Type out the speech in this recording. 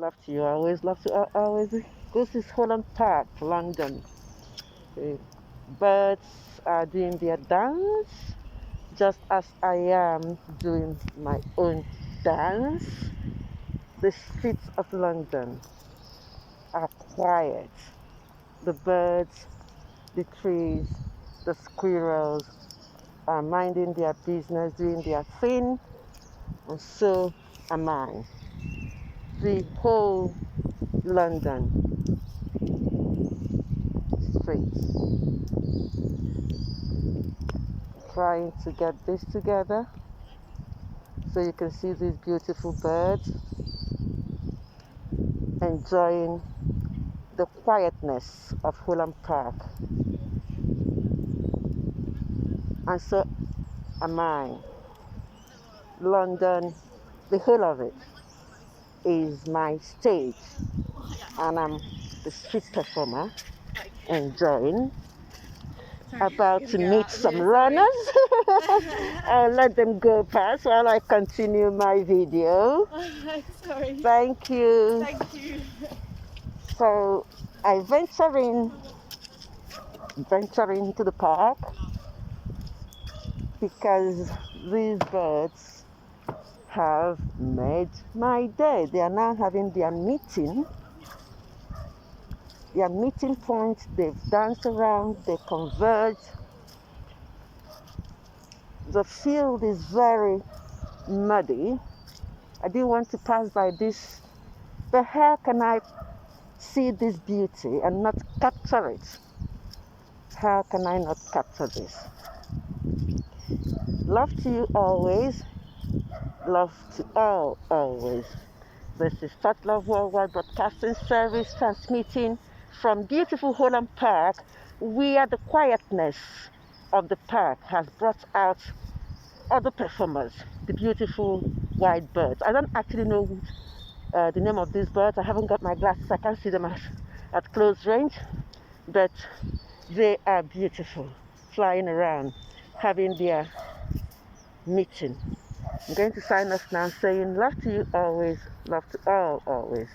Love to you always, love to always. This is Holland Park, London. The birds are doing their dance just as I am doing my own dance. The streets of London are quiet. The birds, the trees, the squirrels are minding their business, doing their thing, and so am I. The whole London streets trying to get this together so you can see these beautiful birds enjoying the quietness of Holland Park. And so am I. London, the whole of it, is my stage, and I'm the street performer enjoying. About to meet some runners. I'll let them go past while I continue my video. Sorry. Thank you. Thank you. So I venture into the park because these birds have made my day. They are now having their meeting point. They've danced around, they converge. The field is very muddy. I didn't want to pass by this, but how can I see this beauty and not capture it? How can I not capture this? Love to you always. Love to all always. This is Start Love Worldwide Broadcasting Service transmitting from beautiful Holland Park, where the quietness of the park has brought out other performers, the beautiful white birds. I don't actually know the name of these birds. I haven't got my glasses. I can't see them at close range, but they are beautiful, flying around, having their meeting. I'm going to sign off now saying love to you always, love to all always.